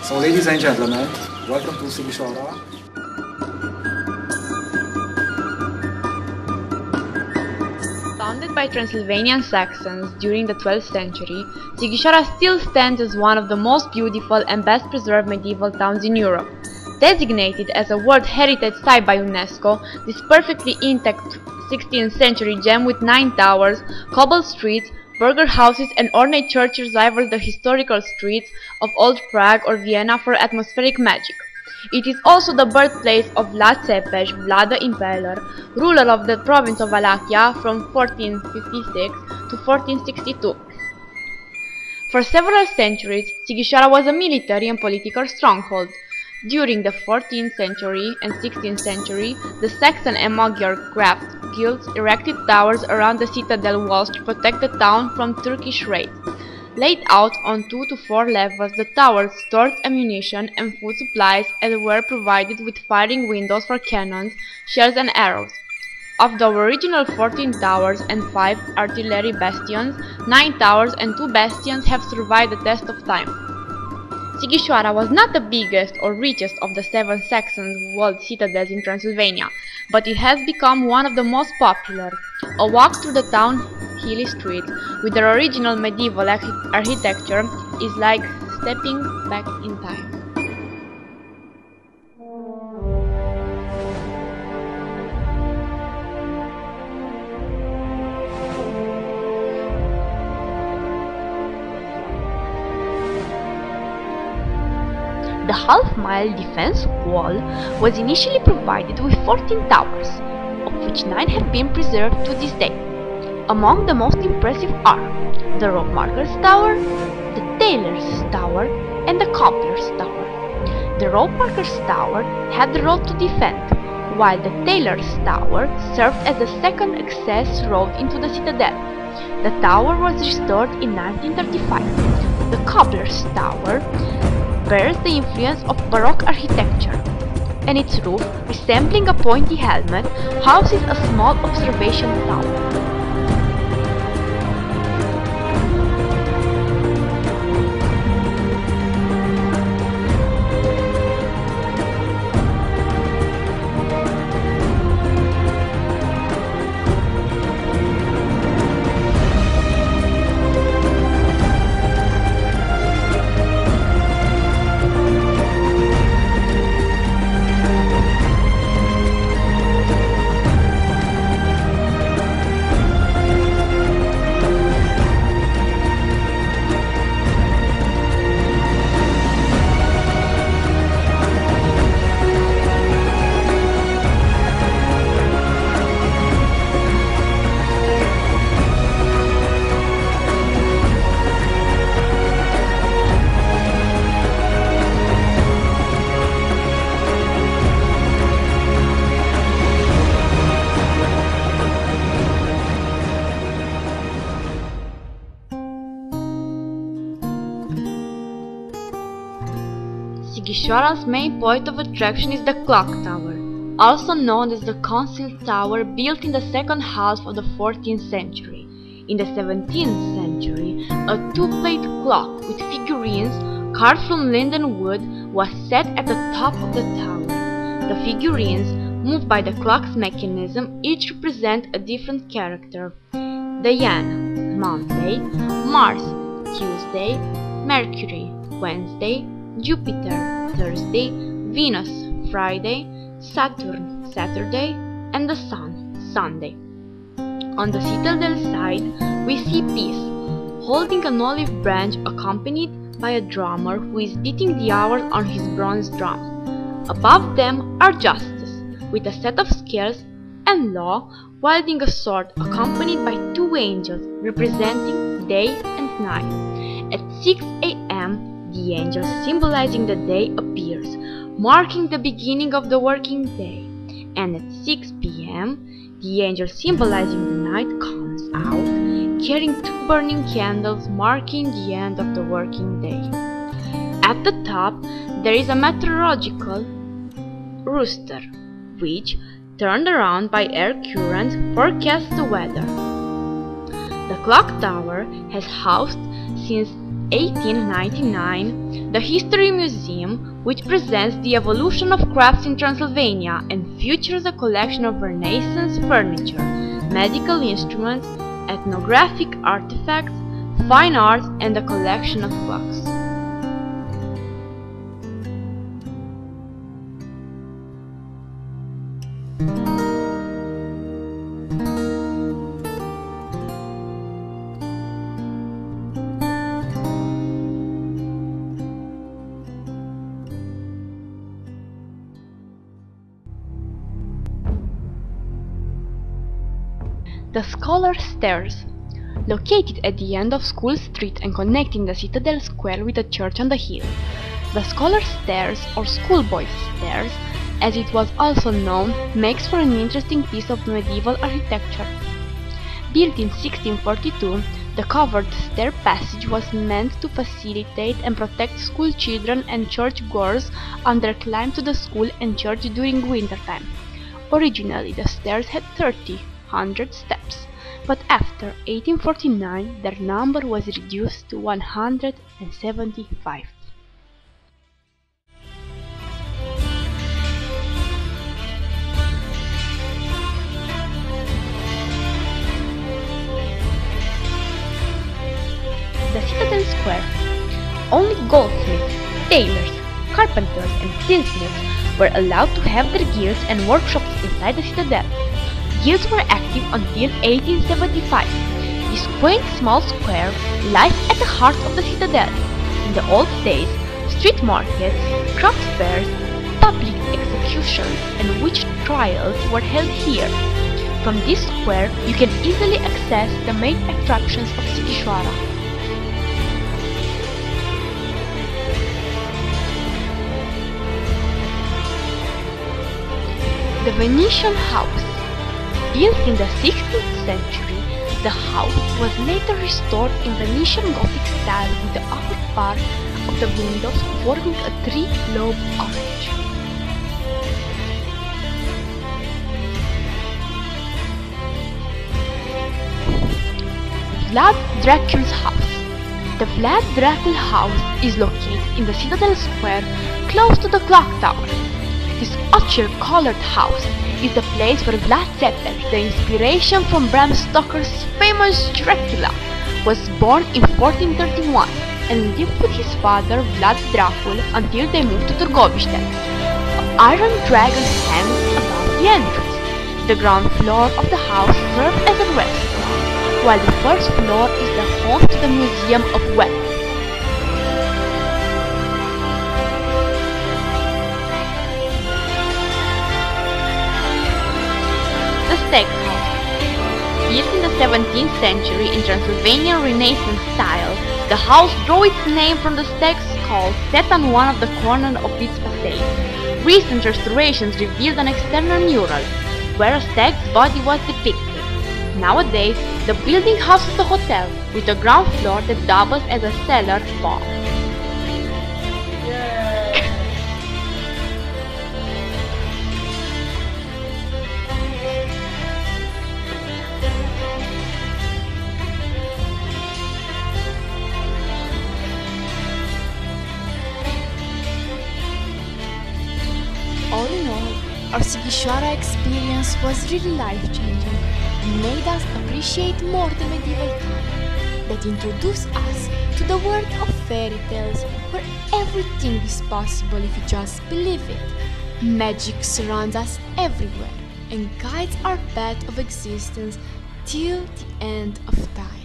So ladies and gentlemen, welcome to Sighisoara. Founded by Transylvanian Saxons during the 12th century, Sighisoara still stands as one of the most beautiful and best preserved medieval towns in Europe. Designated as a World Heritage Site by UNESCO, this perfectly intact 16th century gem with 9 towers, cobbled streets, burgher houses and ornate churches rival the historical streets of Old Prague or Vienna for atmospheric magic. It is also the birthplace of Vlad Cepej, Vlad the Impaler, ruler of the province of Wallachia from 1456 to 1462. For several centuries, Sighisoara was a military and political stronghold. During the 14th century and 16th century, the Saxon and Magyar craft guilds erected towers around the citadel walls to protect the town from Turkish raids. Laid out on 2 to 4 levels, the towers stored ammunition and food supplies and were provided with firing windows for cannons, shells and arrows. Of the original 14 towers and 5 artillery bastions, 9 towers and 2 bastions have survived the test of time. Sighisoara was not the biggest or richest of the 7 Saxon walled citadels in Transylvania, but it has become one of the most popular. A walk through the town's hilly streets with their original medieval architecture is like stepping back in time. The half-mile defense wall was initially provided with 14 towers, of which 9 have been preserved to this day. Among the most impressive are the rope marker's tower, the tailor's tower, and the cobbler's tower. The rope marker's tower had the road to defend, while the tailor's tower served as the second access road into the citadel. The tower was restored in 1935. The cobbler's tower bears the influence of Baroque architecture, and its roof, resembling a pointy helmet, houses a small observation tower. Sighisoara's main point of attraction is the clock tower, also known as the Council Tower, built in the second half of the 14th century. In the 17th century, a 2-plate clock with figurines carved from linden wood was set at the top of the tower. The figurines, moved by the clock's mechanism, each represent a different character. Diana, Monday; Mars, Tuesday; Mercury, Wednesday; Jupiter, Thursday; Venus, Friday; Saturn, Saturday; and the Sun, Sunday. On the citadel side, we see Peace, holding an olive branch accompanied by a drummer who is beating the hours on his bronze drum. Above them are Justice, with a set of scales, and Law, wielding a sword accompanied by 2 angels representing day and night. At 6 a.m., the angel symbolizing the day appears, marking the beginning of the working day, and at 6 p.m., the angel symbolizing the night comes out, carrying 2 burning candles, marking the end of the working day. At the top, there is a meteorological rooster, which, turned around by air currents, forecasts the weather. The clock tower has housed since 1899 the History Museum, which presents the evolution of crafts in Transylvania and features a collection of Renaissance furniture, medical instruments, ethnographic artifacts, fine art, and a collection of books. The Scholar's Stairs. Located at the end of School Street and connecting the Citadel Square with the church on the hill, the Scholar's Stairs, or Schoolboy's Stairs, as it was also known, makes for an interesting piece of medieval architecture. Built in 1642, the covered stair passage was meant to facilitate and protect school children and churchgoers on their climb to the school and church during wintertime. Originally, the stairs had 100 steps, but after 1849 their number was reduced to 175. The Citadel Square. Only goldsmiths, tailors, carpenters and tinsmiths were allowed to have their guilds and workshops inside the citadel. Guilds were active until 1875. This quaint small square lies at the heart of the citadel. In the old days, street markets, craft fairs, public executions and witch trials were held here. From this square, you can easily access the main attractions of Sighisoara. The Venetian House. Built in the 16th century, the house was later restored in Venetian Gothic style with the upper part of the windows forming a three-lobe arch. Vlad Dracula's House. The Vlad Dracula House is located in the Citadel Square close to the clock tower. This ochre-colored house is the place where Vlad Tepes, the inspiration from Bram Stoker's famous Dracula, was born in 1431 and lived with his father Vlad Dracul until they moved to Târgoviște. An iron dragon hangs above the entrance. The ground floor of the house serves as a restaurant, while the first floor is the home to the Museum of Weapons. The Stag's House. Built in the 17th century in Transylvanian Renaissance style, the house drew its name from the stag's skull set on one of the corners of its facade. Recent restorations revealed an external mural, where a stag's body was depicted. Nowadays, the building houses a hotel, with a ground floor that doubles as a cellar bar. All in all, our Sighisoara experience was really life-changing and made us appreciate more the medieval time, that introduced us to the world of fairy tales where everything is possible if you just believe it. Magic surrounds us everywhere and guides our path of existence till the end of time.